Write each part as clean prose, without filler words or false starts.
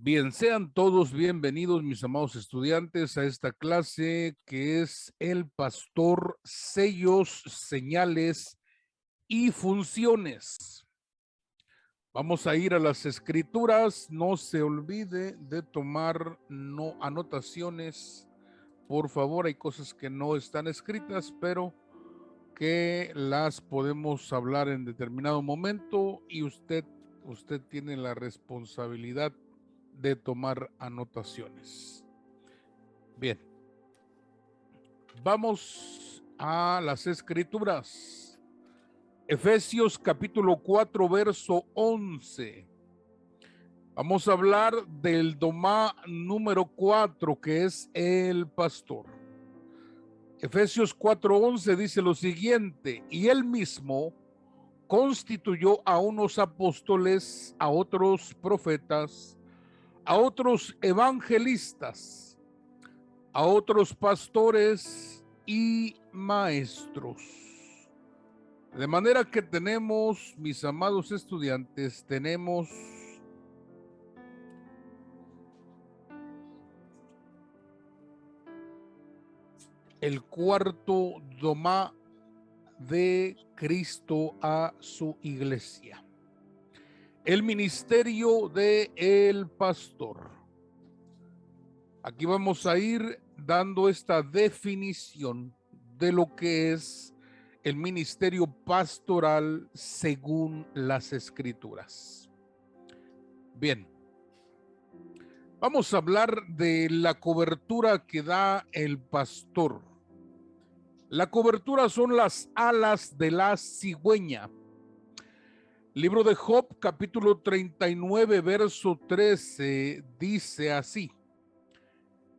Bien, sean todos bienvenidos, mis amados estudiantes, a esta clase que es el pastor, sellos, señales y funciones. Vamos a ir a las escrituras. No se olvide de tomar anotaciones. Por favor, hay cosas que no están escritas, pero que las podemos hablar en determinado momento y usted tiene la responsabilidad de tomar anotaciones. Bien, vamos a las escrituras. Efesios capítulo 4, verso 11. Vamos a hablar del domá número 4, que es el pastor. Efesios 4:11 dice lo siguiente: y él mismo constituyó a unos apóstoles, a otros profetas, a otros evangelistas, a otros pastores y maestros. De manera que tenemos, mis amados estudiantes, tenemos el cuarto domá de Cristo a su iglesia. El ministerio de el pastor. Aquí vamos a ir dando esta definición de lo que es el ministerio pastoral según las escrituras. Bien, vamos a hablar de la cobertura que da el pastor. La cobertura son las alas de la cigüeña. Libro de Job, capítulo 39, verso 13, dice así: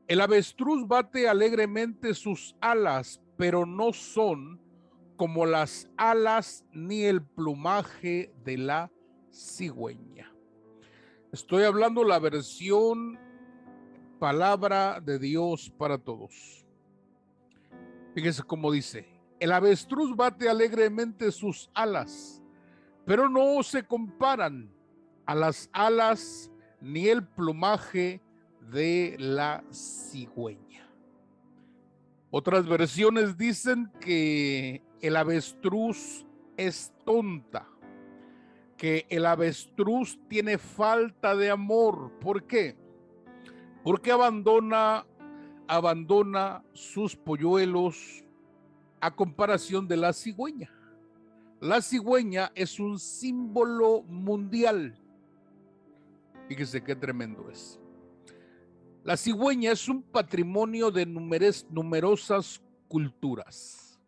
el avestruz bate alegremente sus alas, pero no son como las alas ni el plumaje de la cigüeña. Estoy hablando la versión Palabra de Dios para Todos. Fíjese cómo dice: el avestruz bate alegremente sus alas, pero no se comparan a las alas ni el plumaje de la cigüeña. Otras versiones dicen que el avestruz es tonta, que el avestruz tiene falta de amor. ¿Por qué? Porque abandona sus polluelos a comparación de la cigüeña. La cigüeña es un símbolo mundial. Fíjese qué tremendo es. La cigüeña es un patrimonio de numerosas culturas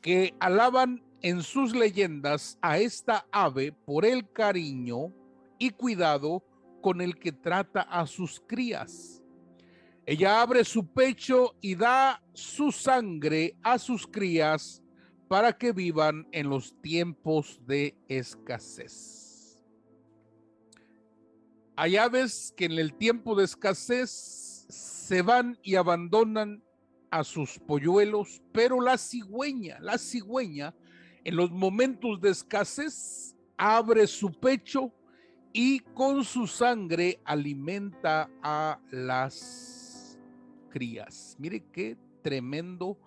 que alaban en sus leyendas a esta ave por el cariño y cuidado con el que trata a sus crías. Ella abre su pecho y da su sangre a sus crías para que vivan en los tiempos de escasez. Hay aves que en el tiempo de escasez se van y abandonan a sus polluelos, pero la cigüeña en los momentos de escasez abre su pecho y con su sangre alimenta a las crías. Mire qué tremendo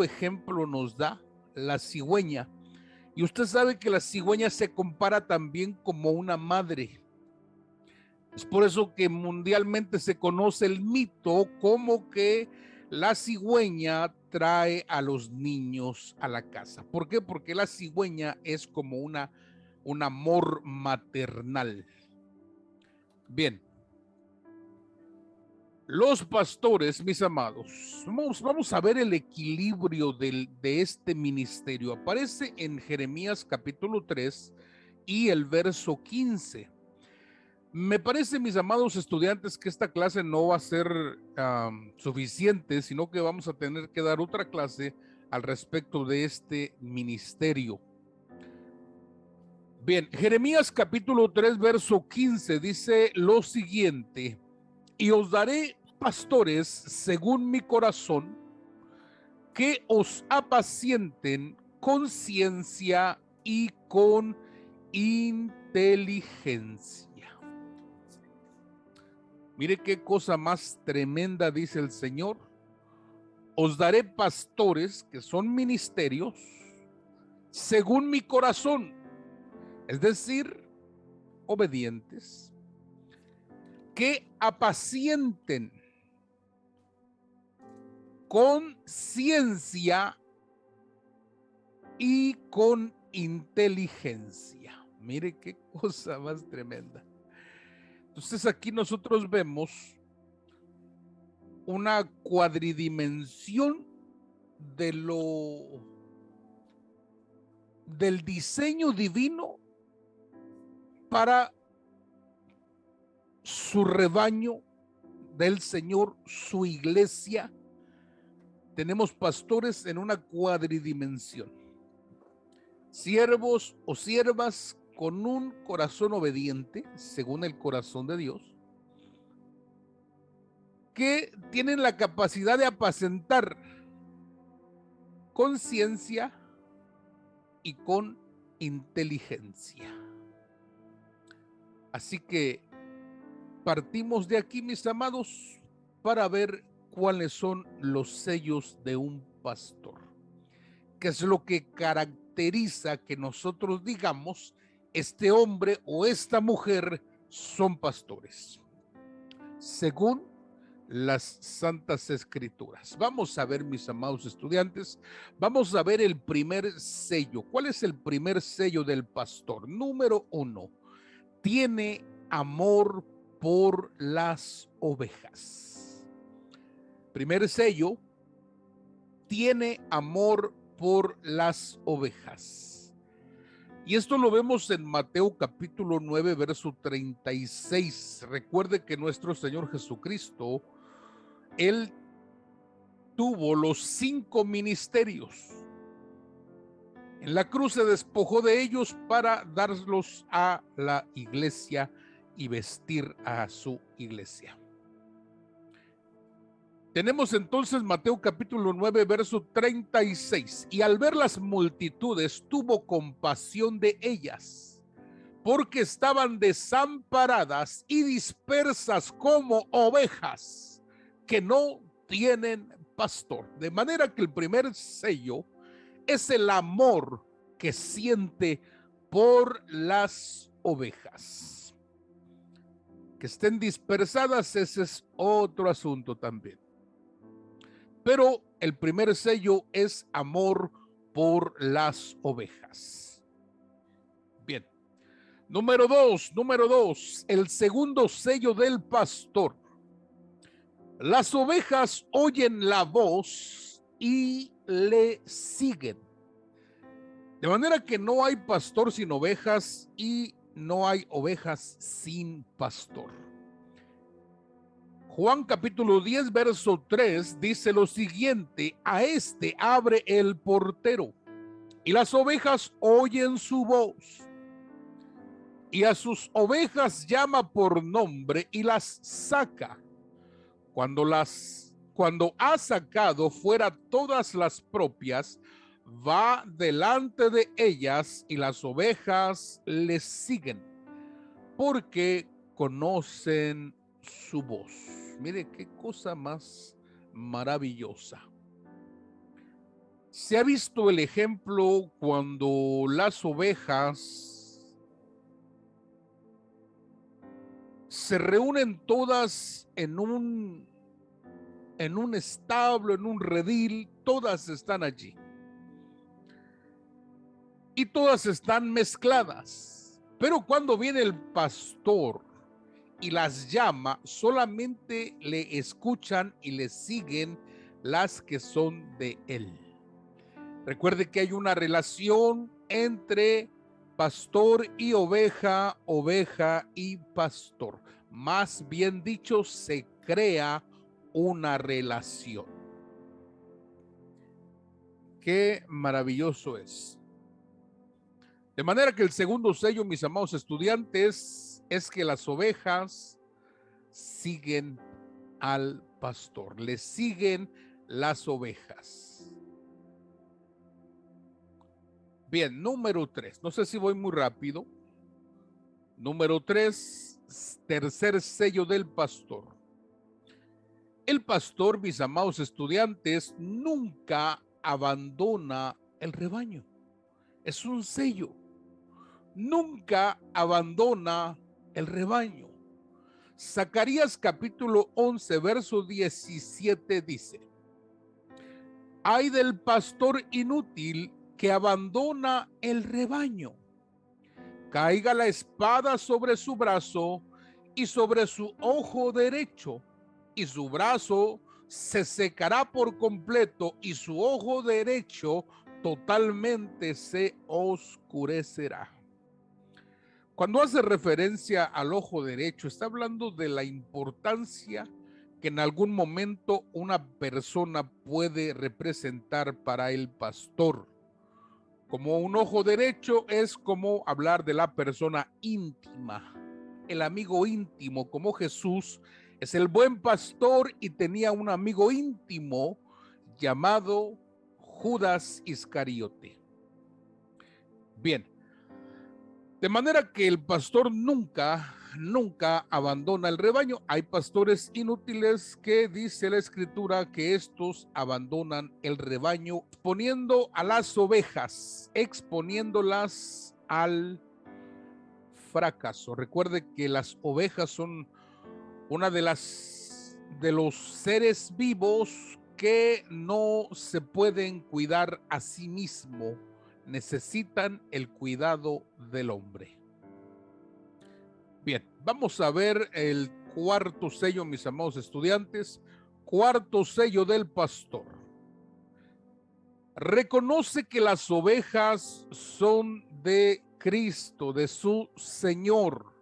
ejemplo nos da la cigüeña. Y usted sabe que la cigüeña se compara también como una madre. Es por eso que mundialmente se conoce el mito como que la cigüeña trae a los niños a la casa. ¿Por qué? Porque la cigüeña es como un amor maternal. Bien, los pastores, mis amados, vamos a ver el equilibrio de este ministerio. Aparece en Jeremías capítulo 3 y el verso 15. Me parece, mis amados estudiantes, que esta clase no va a ser suficiente, sino que vamos a tener que dar otra clase al respecto de este ministerio. Bien, Jeremías capítulo 3, verso 15 dice lo siguiente: y os daré pastores según mi corazón, que os apacienten con ciencia y con inteligencia. Mire qué cosa más tremenda dice el Señor. Os daré pastores que son ministerios según mi corazón, es decir, obedientes, que apacienten con ciencia y con inteligencia. Mire qué cosa más tremenda. Entonces aquí nosotros vemos una cuadridimensión de del diseño divino para su rebaño del Señor, su iglesia. Tenemos pastores en una cuadridimensión, siervos o siervas con un corazón obediente, según el corazón de Dios, que tienen la capacidad de apacentar con ciencia y con inteligencia. Así que partimos de aquí, mis amados, para ver cuáles son los sellos de un pastor. ¿Qué es lo que caracteriza que nosotros digamos, este hombre o esta mujer son pastores? Según las Santas Escrituras. Vamos a ver, mis amados estudiantes, vamos a ver el primer sello. ¿Cuál es el primer sello del pastor? Número 1, tiene amor por las ovejas. Primer sello, tiene amor por las ovejas. Y esto lo vemos en Mateo capítulo 9, verso 36. Recuerde que nuestro Señor Jesucristo, Él tuvo los 5 ministerios. En la cruz se despojó de ellos para darlos a la iglesia y vestir a su iglesia. Tenemos entonces Mateo capítulo 9, verso 36. Y al ver las multitudes, tuvo compasión de ellas, porque estaban desamparadas y dispersas como ovejas que no tienen pastor. De manera que el primer sello es el amor que siente por las ovejas. Que estén dispersadas, ese es otro asunto también. Pero el primer sello es amor por las ovejas. Bien. Número dos, el segundo sello del pastor. Las ovejas oyen la voz y le siguen. De manera que no hay pastor sin ovejas y no hay ovejas sin pastor. Juan capítulo 10, verso 3 dice lo siguiente: a este abre el portero y las ovejas oyen su voz. Y a sus ovejas llama por nombre y las saca. Cuando ha sacado fuera todas las propias, va delante de ellas y las ovejas le siguen, porque conocen su voz. Mire qué cosa más maravillosa. Se ha visto el ejemplo cuando las ovejas se reúnen todas en un establo, en un redil, todas están allí. Y todas están mezcladas. Pero cuando viene el pastor y las llama, solamente le escuchan y le siguen las que son de él. Recuerde que hay una relación entre pastor y oveja, oveja y pastor. Más bien dicho, se crea una relación. Qué maravilloso es. De manera que el segundo sello, mis amados estudiantes, es que las ovejas siguen al pastor, le siguen las ovejas. Bien, número 3, no sé si voy muy rápido. Número 3, tercer sello del pastor. El pastor, mis amados estudiantes, nunca abandona el rebaño. Es un sello. Nunca abandona el rebaño. Zacarías capítulo 11, verso 17 dice: ay del pastor inútil que abandona el rebaño. Caiga la espada sobre su brazo y sobre su ojo derecho, y su brazo se secará por completo y su ojo derecho totalmente se oscurecerá. Cuando hace referencia al ojo derecho, está hablando de la importancia que en algún momento una persona puede representar para el pastor. Como un ojo derecho es como hablar de la persona íntima, el amigo íntimo, como Jesús es el buen pastor y tenía un amigo íntimo llamado Judas Iscariote. Bien, de manera que el pastor nunca abandona el rebaño. Hay pastores inútiles que dice la escritura que estos abandonan el rebaño, exponiendo a las ovejas, exponiéndolas al fracaso. Recuerde que las ovejas son una de los seres vivos que no se pueden cuidar a sí mismo, necesitan el cuidado del hombre. Bien, vamos a ver el cuarto sello, mis amados estudiantes. Cuarto sello del pastor. Reconoce que las ovejas son de Cristo, de su Señor.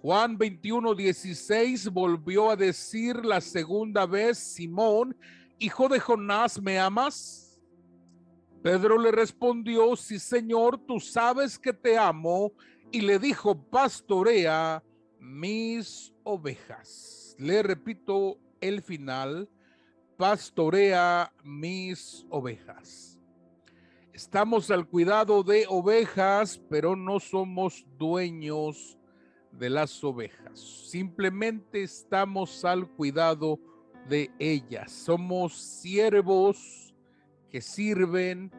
Juan 21:16 volvió a decir la segunda vez: Simón, hijo de Jonás, ¿me amas? Pedro le respondió: sí, Señor, tú sabes que te amo. Y le dijo: pastorea mis ovejas. Le repito el final: pastorea mis ovejas. Estamos al cuidado de ovejas, pero no somos dueños de las ovejas. Simplemente estamos al cuidado de ellas. Somos siervos que sirven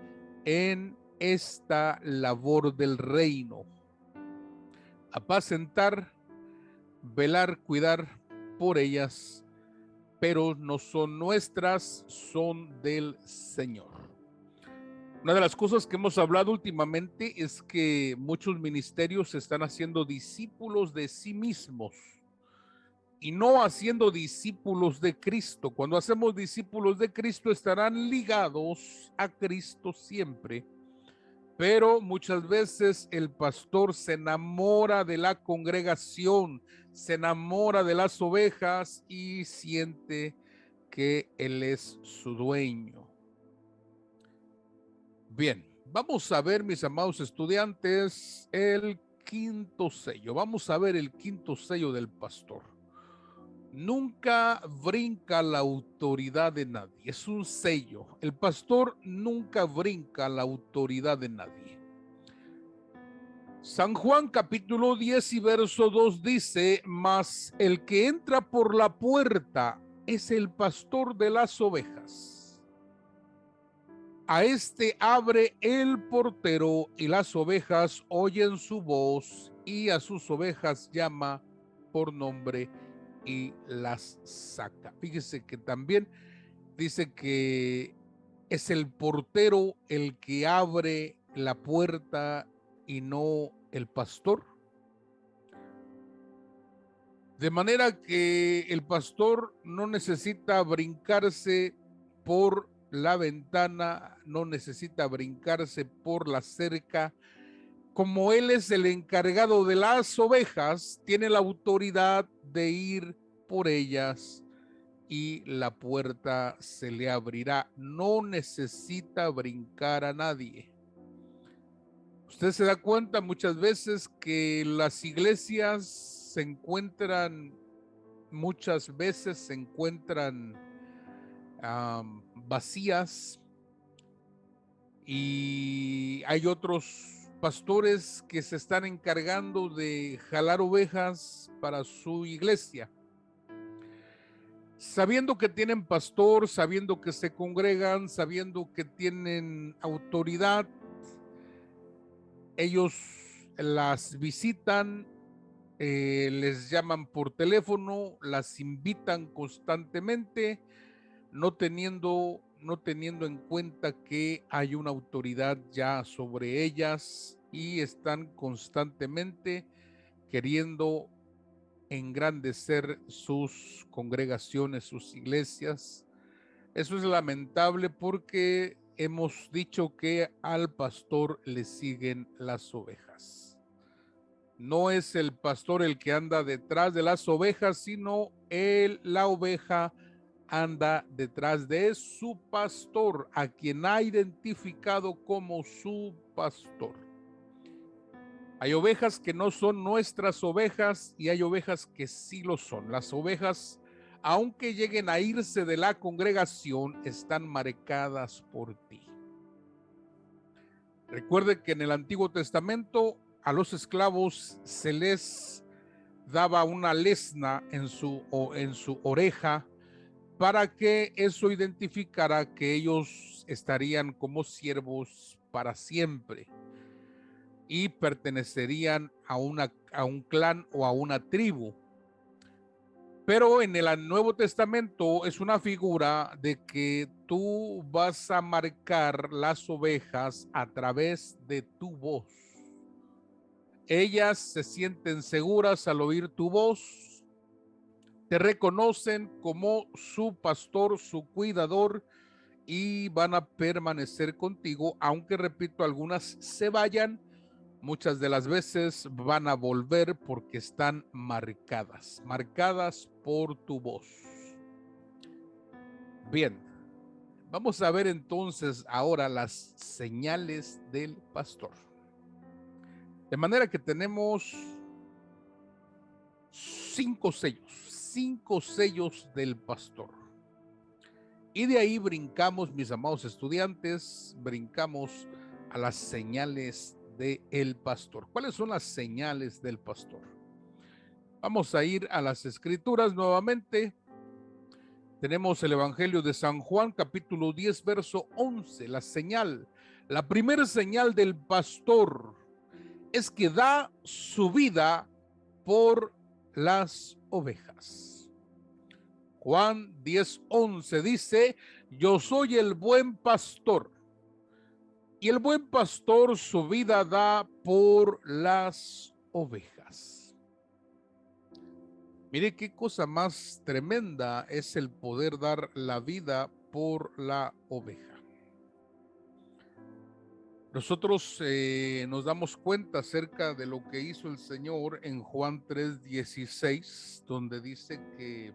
en esta labor del reino. Apacentar, velar, cuidar por ellas, pero no son nuestras, son del Señor. Una de las cosas que hemos hablado últimamente es que muchos ministerios se están haciendo discípulos de sí mismos y no haciendo discípulos de Cristo. Cuando hacemos discípulos de Cristo estarán ligados a Cristo siempre, pero muchas veces el pastor se enamora de la congregación, se enamora de las ovejas y siente que él es su dueño. Bien, vamos a ver, mis amados estudiantes, el quinto sello. Vamos a ver el quinto sello del pastor. Nunca brinca la autoridad de nadie. Es un sello. El pastor nunca brinca la autoridad de nadie. San Juan capítulo 10 y verso 2 dice: mas el que entra por la puerta es el pastor de las ovejas. A este abre el portero y las ovejas oyen su voz y a sus ovejas llama por nombre y las saca. Fíjese que también dice que es el portero el que abre la puerta y no el pastor. De manera que el pastor no necesita brincarse por la ventana, no necesita brincarse por la cerca. Como él es el encargado de las ovejas, tiene la autoridad de ir por ellas y la puerta se le abrirá. No necesita brincar a nadie. Usted se da cuenta muchas veces que las iglesias se encuentran vacías y hay otros pastores que se están encargando de jalar ovejas para su iglesia, sabiendo que tienen pastor, sabiendo que se congregan, sabiendo que tienen autoridad. Ellos las visitan, les llaman por teléfono, las invitan constantemente, no teniendo en cuenta que hay una autoridad ya sobre ellas, y están constantemente queriendo engrandecer sus congregaciones, sus iglesias. Eso es lamentable porque hemos dicho que al pastor le siguen las ovejas. No es el pastor el que anda detrás de las ovejas, sino la oveja anda detrás de su pastor, a quien ha identificado como su pastor. Hay ovejas que no son nuestras ovejas y hay ovejas que sí lo son. Las ovejas, aunque lleguen a irse de la congregación, están marcadas por ti. Recuerde que en el Antiguo Testamento a los esclavos se les daba una lesna en su oreja, para que eso identificara que ellos estarían como siervos para siempre y pertenecerían a un clan o a una tribu. Pero en el Nuevo Testamento es una figura de que tú vas a marcar las ovejas a través de tu voz. Ellas se sienten seguras al oír tu voz, te reconocen como su pastor, su cuidador, y van a permanecer contigo, aunque repito, algunas se vayan. Muchas de las veces van a volver porque están marcadas por tu voz. Bien, vamos a ver entonces ahora las señales del pastor. De manera que tenemos 5 sellos del pastor. Y de ahí brincamos, mis amados estudiantes, brincamos a las señales del pastor. ¿Cuáles son las señales del pastor? Vamos a ir a las escrituras nuevamente. Tenemos el Evangelio de San Juan, capítulo 10, verso 11. La primera señal del pastor es que da su vida por las ovejas. Juan 10:11 dice: yo soy el buen pastor, y el buen pastor su vida da por las ovejas. Mire qué cosa más tremenda es el poder dar la vida por la oveja. Nosotros nos damos cuenta acerca de lo que hizo el Señor en Juan 3:16, donde dice que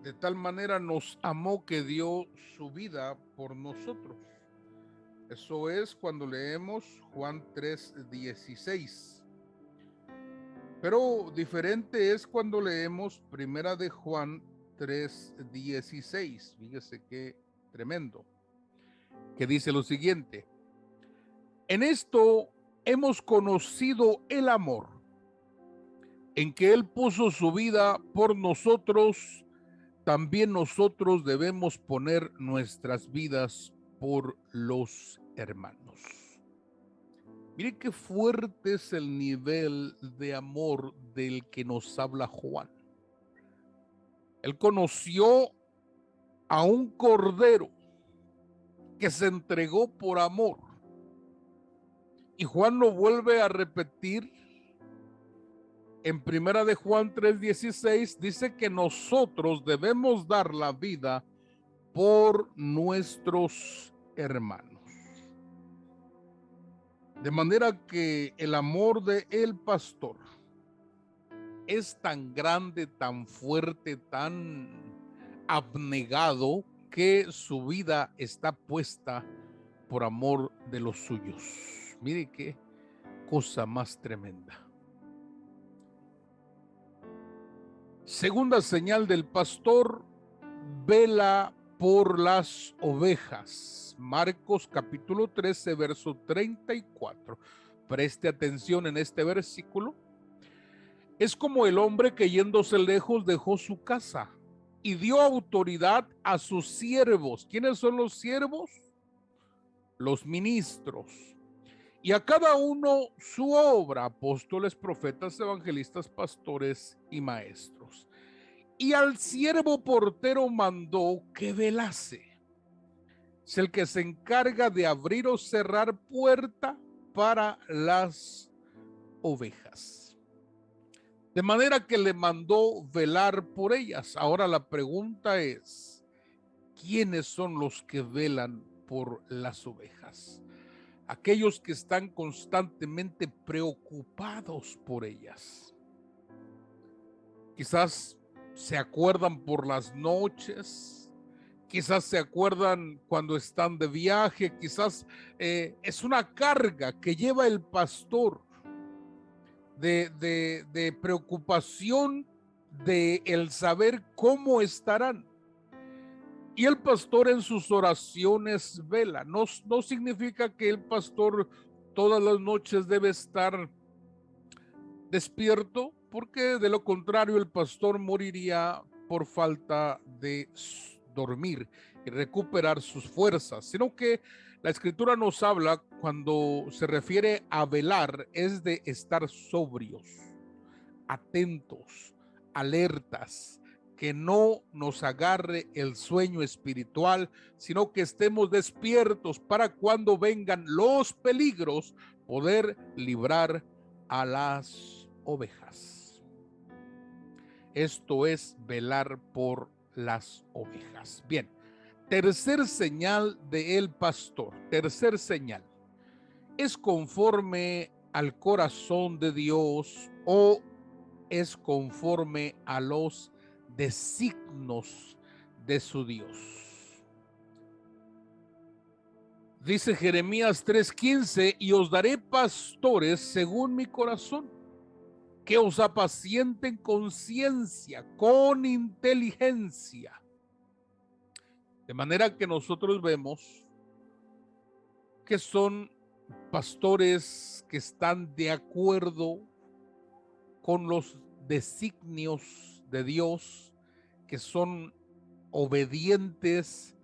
de tal manera nos amó que dio su vida por nosotros. Eso es cuando leemos Juan 3:16. Pero diferente es cuando leemos Primera de Juan 3:16. Fíjese qué tremendo. Que dice lo siguiente: en esto hemos conocido el amor, en que Él puso su vida por nosotros. También nosotros debemos poner nuestras vidas por los hermanos. Mire qué fuerte es el nivel de amor del que nos habla Juan. Él conoció a un cordero que se entregó por amor. Y Juan lo vuelve a repetir en Primera de Juan 3:16, dice que nosotros debemos dar la vida por nuestros hermanos. De manera que el amor de el pastor es tan grande, tan fuerte, tan abnegado, que su vida está puesta por amor de los suyos. Mire qué cosa más tremenda. Segunda señal del pastor: vela por las ovejas. Marcos capítulo 13, verso 34. Preste atención en este versículo. Es como el hombre que yéndose lejos dejó su casa y dio autoridad a sus siervos. ¿Quiénes son los siervos? Los ministros. Y a cada uno su obra, apóstoles, profetas, evangelistas, pastores y maestros. Y al siervo portero mandó que velase. Es el que se encarga de abrir o cerrar puerta para las ovejas. De manera que le mandó velar por ellas. Ahora la pregunta es, ¿quiénes son los que velan por las ovejas? Aquellos que están constantemente preocupados por ellas. Quizás se acuerdan por las noches, quizás se acuerdan cuando están de viaje, quizás es una carga que lleva el pastor de preocupación de el saber cómo estarán. Y el pastor en sus oraciones vela. No significa que el pastor todas las noches debe estar despierto, porque de lo contrario el pastor moriría por falta de dormir y recuperar sus fuerzas, sino que la escritura nos habla cuando se refiere a velar es de estar sobrios, atentos, alertas, que no nos agarre el sueño espiritual, sino que estemos despiertos para cuando vengan los peligros poder librar a las ovejas. Esto es velar por las ovejas. Bien, tercer señal del pastor, tercer señal, ¿es conforme al corazón de Dios o es conforme a los designios de su Dios? Dice Jeremías 3:15, y os daré pastores según mi corazón, que os apacienten con ciencia, con inteligencia. De manera que nosotros vemos que son pastores que están de acuerdo con los designios de Dios, que son obedientes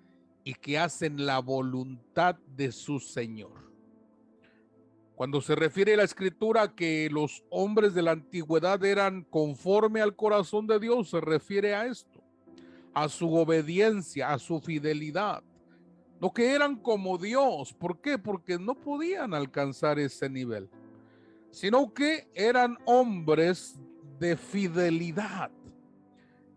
y que hacen la voluntad de su Señor. Cuando se refiere a la escritura que los hombres de la antigüedad eran conforme al corazón de Dios, se refiere a esto, a su obediencia, a su fidelidad. No que eran como Dios. ¿Por qué? Porque no podían alcanzar ese nivel, sino que eran hombres de fidelidad.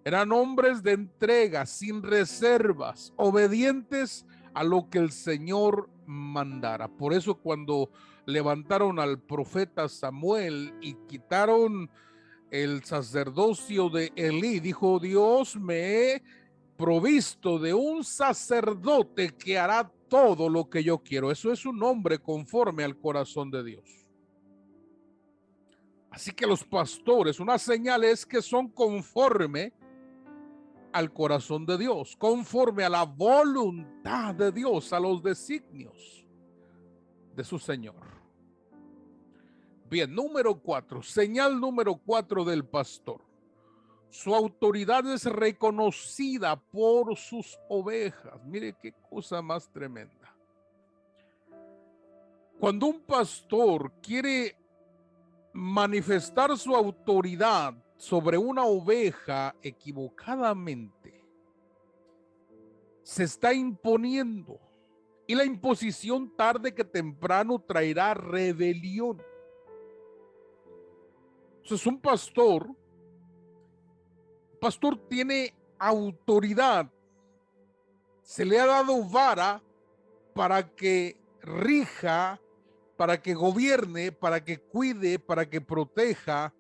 Eran hombres de entrega, sin reservas, obedientes a lo que el Señor mandara. Por eso cuando levantaron al profeta Samuel y quitaron el sacerdocio de Elí, dijo: Dios me he provisto de un sacerdote que hará todo lo que yo quiero. Eso es un hombre conforme al corazón de Dios. Así que los pastores, una señal es que son conforme al corazón de Dios, conforme a la voluntad de Dios, a los designios de su Señor. Bien, número 4, señal número 4 del pastor. Su autoridad es reconocida por sus ovejas. Mire qué cosa más tremenda. Cuando un pastor quiere manifestar su autoridad sobre una oveja equivocadamente, se está imponiendo, y la imposición tarde que temprano traerá rebelión. Entonces un pastor tiene autoridad, se le ha dado vara para que rija, para que gobierne, para que cuide, para que proteja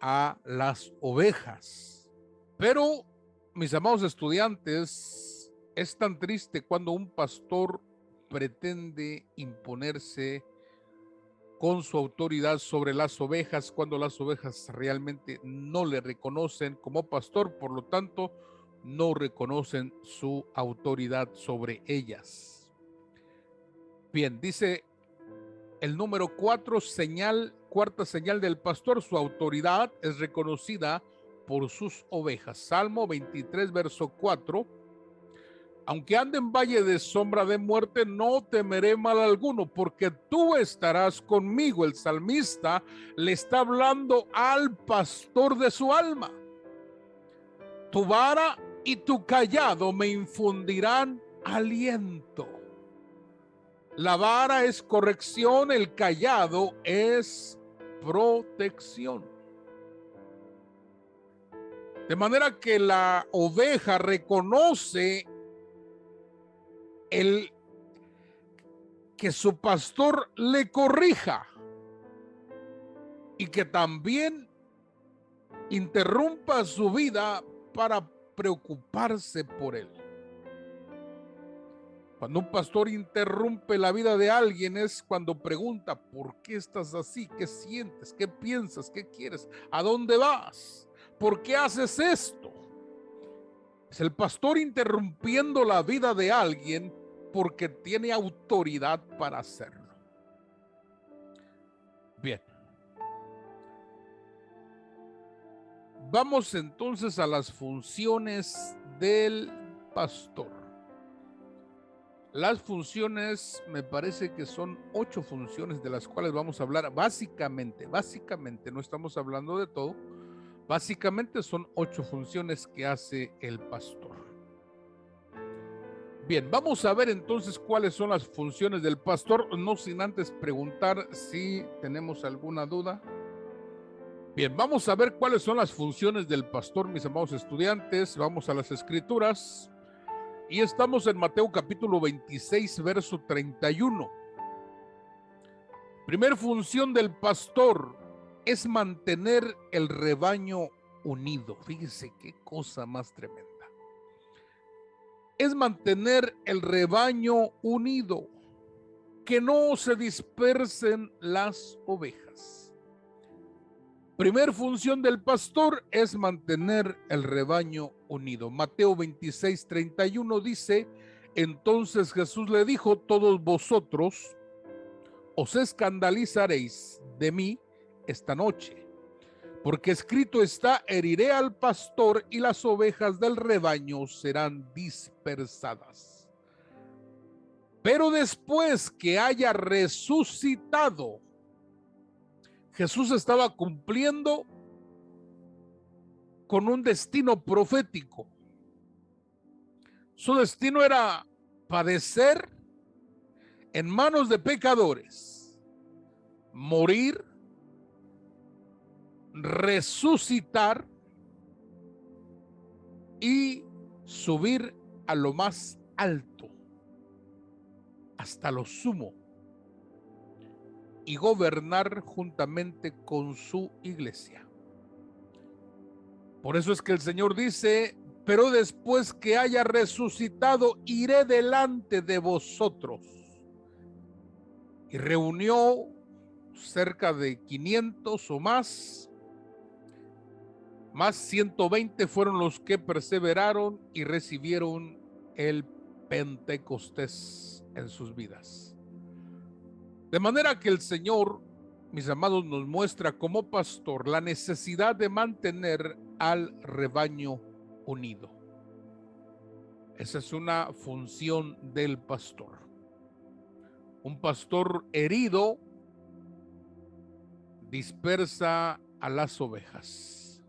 a las ovejas. Pero, mis amados estudiantes, es tan triste cuando un pastor pretende imponerse con su autoridad sobre las ovejas, cuando las ovejas realmente no le reconocen como pastor. Por lo tanto, no reconocen su autoridad sobre ellas. Bien, dice el número 4, cuarta señal del pastor, su autoridad es reconocida por sus ovejas. Salmo 23, verso 4. Aunque ande en valle de sombra de muerte, no temeré mal alguno, porque tú estarás conmigo. El salmista le está hablando al pastor de su alma. Tu vara y tu cayado me infundirán aliento. La vara es corrección, el cayado es protección. De manera que la oveja reconoce que su pastor le corrija y que también interrumpa su vida para preocuparse por él. Cuando un pastor interrumpe la vida de alguien es cuando pregunta: ¿por qué estás así? ¿Qué sientes? ¿Qué piensas? ¿Qué quieres? ¿A dónde vas? ¿Por qué haces esto? Es el pastor interrumpiendo la vida de alguien porque tiene autoridad para hacerlo. Bien. Vamos entonces a las funciones del pastor. Las funciones, me parece que son 8 funciones de las cuales vamos a hablar básicamente, no estamos hablando de todo, básicamente son 8 funciones que hace el pastor. Bien, vamos a ver entonces cuáles son las funciones del pastor, no sin antes preguntar si tenemos alguna duda. Bien, vamos a ver cuáles son las funciones del pastor, mis amados estudiantes. Vamos a las escrituras. Y estamos en Mateo capítulo 26, verso 31. Primera función del pastor es mantener el rebaño unido. Fíjese qué cosa más tremenda. Es mantener el rebaño unido, que no se dispersen las ovejas. Primera función del pastor es mantener el rebaño unido. Mateo 26, 31 dice: entonces Jesús le dijo: todos vosotros os escandalizaréis de mí esta noche, porque escrito está: heriré al pastor y las ovejas del rebaño serán dispersadas. Pero después que haya resucitado, Jesús estaba cumpliendo con un destino profético. Su destino era padecer en manos de pecadores, morir, resucitar y subir a lo más alto, hasta lo sumo, y gobernar juntamente con su iglesia. Por eso es que el Señor dice: pero después que haya resucitado, iré delante de vosotros. Y reunió cerca de 500 o más 120 fueron los que perseveraron y recibieron el Pentecostés en sus vidas. De manera que el Señor, mis amados, nos muestra como pastor la necesidad de mantener al rebaño unido. Esa es una función del pastor. Un pastor herido dispersa a las ovejas.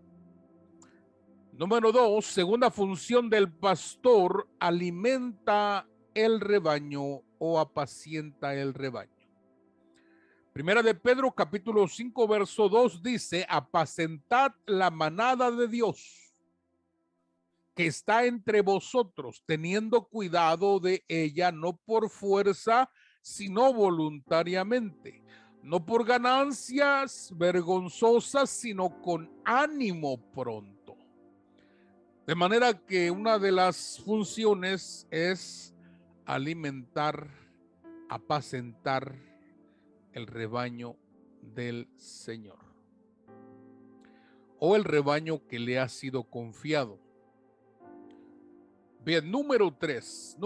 Número 2, segunda función del pastor: alimenta el rebaño o apacienta el rebaño. Primera de Pedro capítulo 5 verso 2 dice: apacentad la manada de Dios que está entre vosotros, teniendo cuidado de ella, no por fuerza, sino voluntariamente, no por ganancias vergonzosas, sino con ánimo pronto. De manera que una de las funciones es alimentar, apacentar el rebaño del Señor, o el rebaño que le ha sido confiado. Bien, número tres,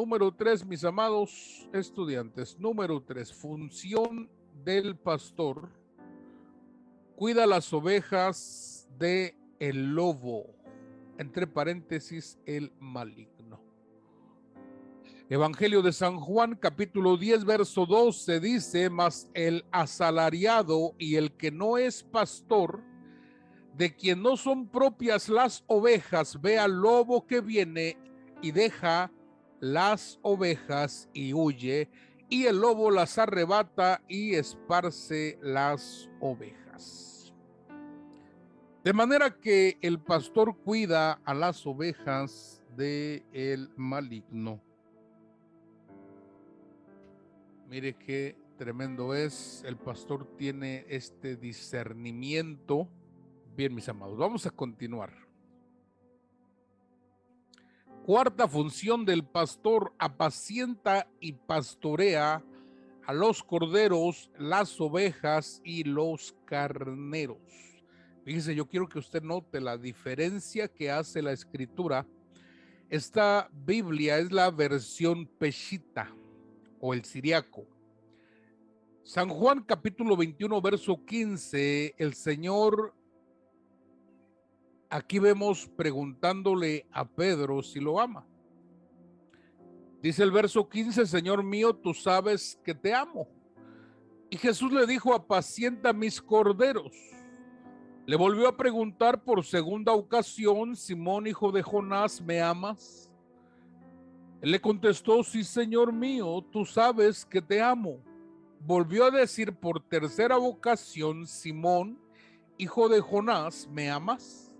mis amados estudiantes. Número tres, función del pastor: cuida las ovejas de el lobo, entre paréntesis, el maligno. Evangelio de San Juan, capítulo 10, verso 12 dice: mas el asalariado y el que no es pastor, de quien no son propias las ovejas, ve al lobo que viene y deja las ovejas y huye, y el lobo las arrebata y esparce las ovejas. De manera que el pastor cuida a las ovejas del maligno. Mire qué tremendo es. El pastor tiene este discernimiento. Bien, mis amados, vamos a continuar. Cuarta función del pastor: apacienta y pastorea a los corderos, las ovejas y los carneros. Fíjese, yo quiero que usted note la diferencia que hace la escritura. Esta Biblia es la versión Peshita o el siriaco. San Juan capítulo 21 verso 15, el Señor, aquí vemos preguntándole a Pedro si lo ama. Dice el verso 15: Señor mío, tú sabes que te amo. Y Jesús le dijo: apacienta mis corderos. Le volvió a preguntar por segunda ocasión: Simón, hijo de Jonás, ¿me amas? Él le contestó: sí, Señor mío, tú sabes que te amo. Volvió a decir por tercera ocasión: Simón, hijo de Jonás, ¿me amas?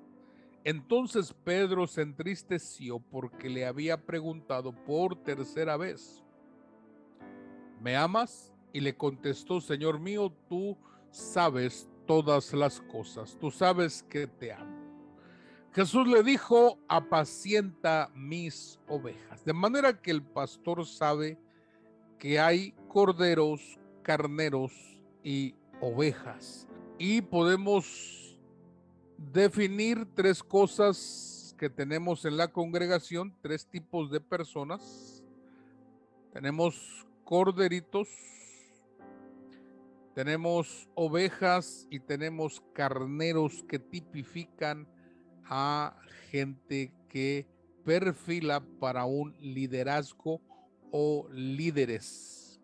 Entonces Pedro se entristeció porque le había preguntado por tercera vez: ¿me amas? Y le contestó: Señor mío, tú sabes todas las cosas, tú sabes que te amo. Jesús le dijo: apacienta mis ovejas. De manera que el pastor sabe que hay corderos, carneros y ovejas. Y podemos definir tres cosas que tenemos en la congregación, tres tipos de personas. Tenemos corderitos, tenemos ovejas y tenemos carneros, que tipifican a gente que perfila para un liderazgo o líderes.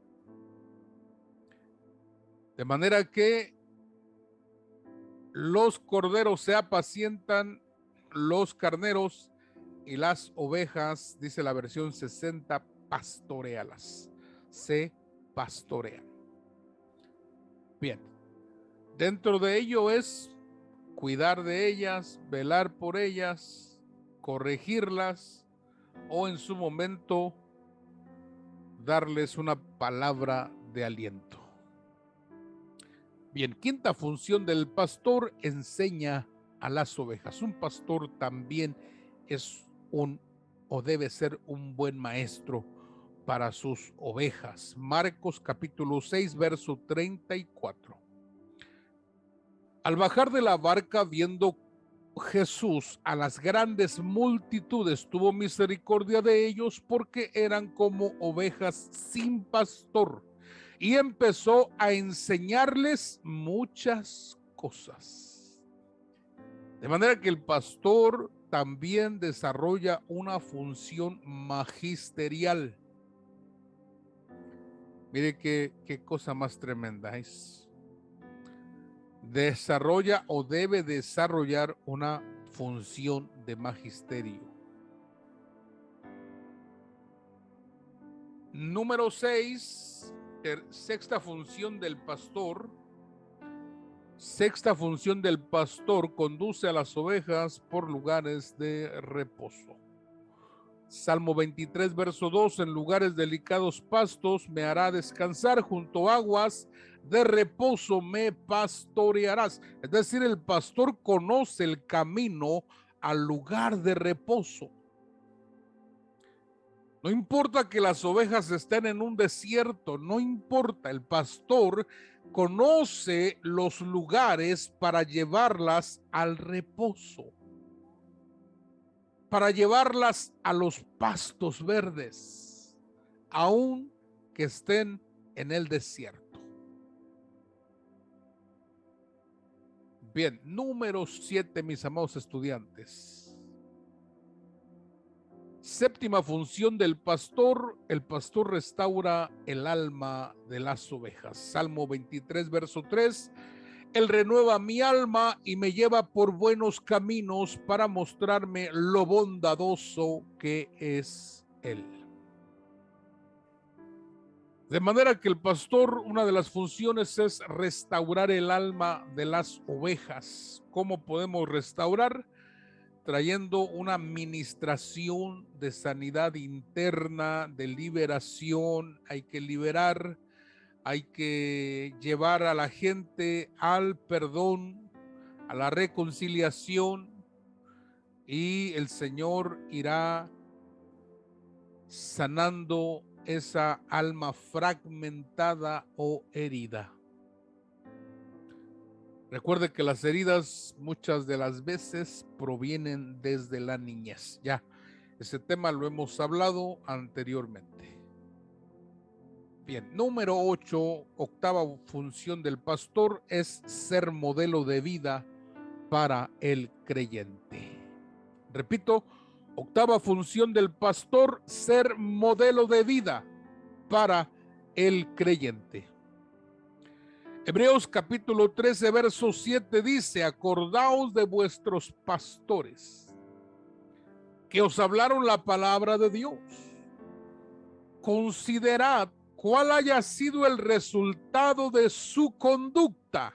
De manera que los corderos se apacientan, los carneros y las ovejas, dice la versión 60, pastorealas. Se pastorean. Bien, dentro de ello es cuidar de ellas, velar por ellas, corregirlas o en su momento darles una palabra de aliento. Bien, quinta función del pastor: enseña a las ovejas. Un pastor también es o debe ser un buen maestro para sus ovejas. Marcos capítulo 6, verso 34. Al bajar de la barca, viendo Jesús a las grandes multitudes, tuvo misericordia de ellos, porque eran como ovejas sin pastor, y empezó a enseñarles muchas cosas. De manera que el pastor también desarrolla una función magisterial. Mire qué cosa más tremenda es. Desarrolla o debe desarrollar una función de magisterio. Número 6, sexta función del pastor. Sexta función del pastor: conduce a las ovejas por lugares de reposo. Salmo 23, verso 2: en lugares delicados pastos me hará descansar, junto a aguas de reposo me pastorearás. Es decir, el pastor conoce el camino al lugar de reposo. No importa que las ovejas estén en un desierto, no importa, el pastor conoce los lugares para llevarlas al reposo. para llevarlas a los pastos verdes, aun que estén en el desierto. Bien, número 7, mis amados estudiantes. Séptima función del pastor: el pastor restaura el alma de las ovejas. Salmo 23, verso 3. Él renueva mi alma y me lleva por buenos caminos para mostrarme lo bondadoso que es Él. De manera que el pastor, una de las funciones es restaurar el alma de las ovejas. ¿Cómo podemos restaurar? Trayendo una administración de sanidad interna, de liberación. Hay que liberar, hay que llevar a la gente al perdón, a la reconciliación, y el Señor irá sanando esa alma fragmentada o herida. Recuerde que las heridas muchas de las veces provienen desde la niñez. Ya, ese tema lo hemos hablado anteriormente. Bien, número 8, octava función del pastor es ser modelo de vida para el creyente. Repito, octava función del pastor: ser modelo de vida para el creyente. Hebreos capítulo 13, verso 7 dice: acordaos de vuestros pastores, que os hablaron la palabra de Dios. Considerad cuál haya sido el resultado de su conducta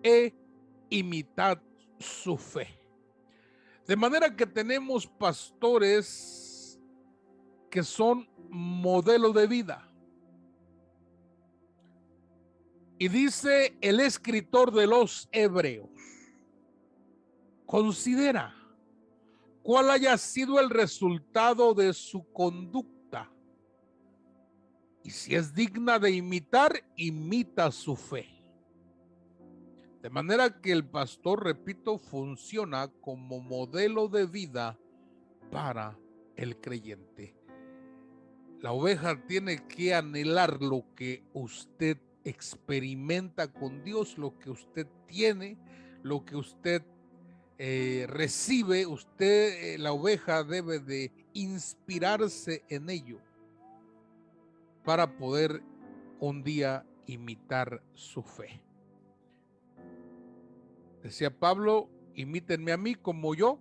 e imitad su fe. De manera que tenemos pastores que son modelo de vida. Y dice el escritor de los Hebreos: considera cuál haya sido el resultado de su conducta, y si es digna de imitar, imita su fe. De manera que el pastor, repito, funciona como modelo de vida para el creyente. La oveja tiene que anhelar lo que usted experimenta con Dios, lo que usted tiene, lo que usted recibe. Usted, la oveja, debe de inspirarse en ello para poder un día imitar su fe. Decía Pablo: imítenme a mí como yo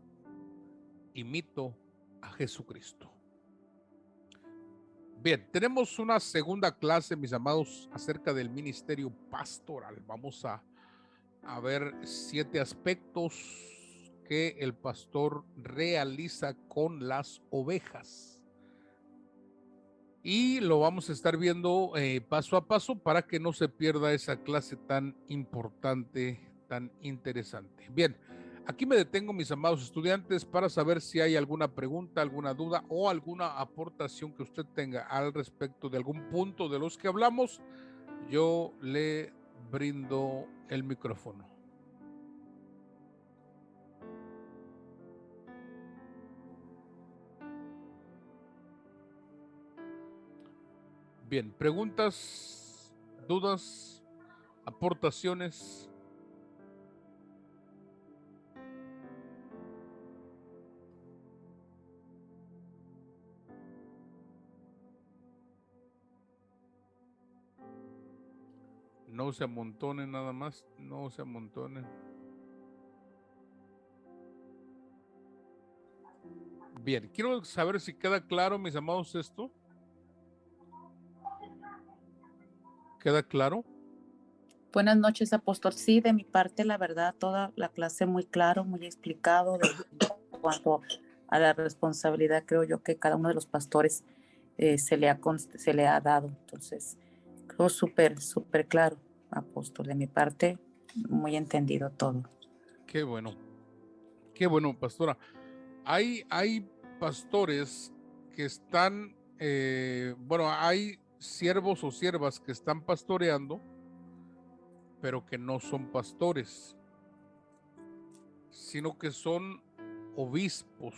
imito a Jesucristo. Bien, tenemos una segunda clase, mis amados, acerca del ministerio pastoral. Vamos a ver 7 aspectos que el pastor realiza con las ovejas. Y lo vamos a estar viendo paso a paso para que no se pierda esa clase tan importante, tan interesante. Bien, aquí me detengo, mis amados estudiantes, para saber si hay alguna pregunta, alguna duda o alguna aportación que usted tenga al respecto de algún punto de los que hablamos. Yo le brindo el micrófono. Bien, preguntas, dudas, aportaciones. No se amontonen nada más, no se amontonen. Bien, quiero saber si queda claro, mis amados, esto. ¿Queda claro? Buenas noches, apóstol. Sí, de mi parte, la verdad, toda la clase muy claro, muy explicado de cuanto a la responsabilidad, creo yo, que cada uno de los pastores se le ha dado. Entonces, creo súper claro, apóstol. De mi parte, muy entendido todo. Qué bueno, pastora. Hay pastores que están, bueno, hay siervos o siervas que están pastoreando, pero que no son pastores, sino que son obispos,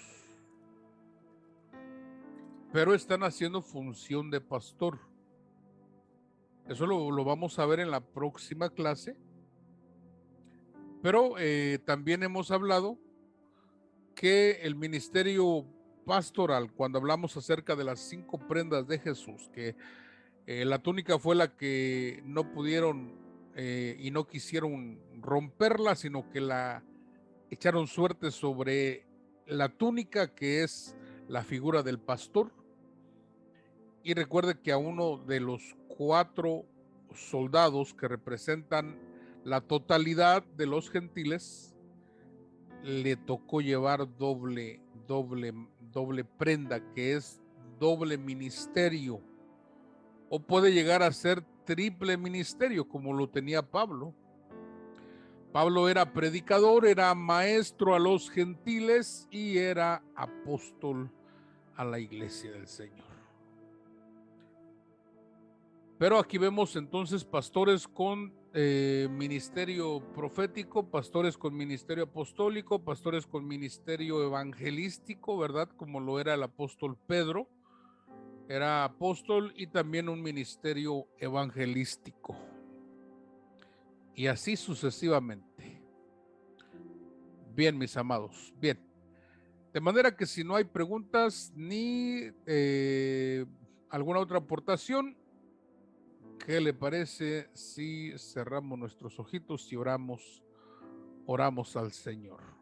pero están haciendo función de pastor. Eso lo vamos a ver en la próxima clase. Pero también hemos hablado que el ministerio pastoral, cuando hablamos acerca de las 5 prendas de Jesús, que la túnica fue la que no pudieron y no quisieron romperla, sino que la echaron suerte sobre la túnica, que es la figura del pastor. Y recuerde que a uno de los 4 soldados que representan la totalidad de los gentiles le tocó llevar doble prenda, que es doble ministerio, o puede llegar a ser triple ministerio, como lo tenía Pablo. Pablo era predicador, era maestro a los gentiles y era apóstol a la iglesia del Señor. Pero aquí vemos entonces pastores con ministerio profético, pastores con ministerio apostólico, pastores con ministerio evangelístico, ¿verdad? Como lo era el apóstol Pedro, era apóstol, y también un ministerio evangelístico. Y así sucesivamente. Bien, mis amados, bien. De manera que si no hay preguntas ni alguna otra aportación, ¿qué le parece si cerramos nuestros ojitos y oramos al Señor?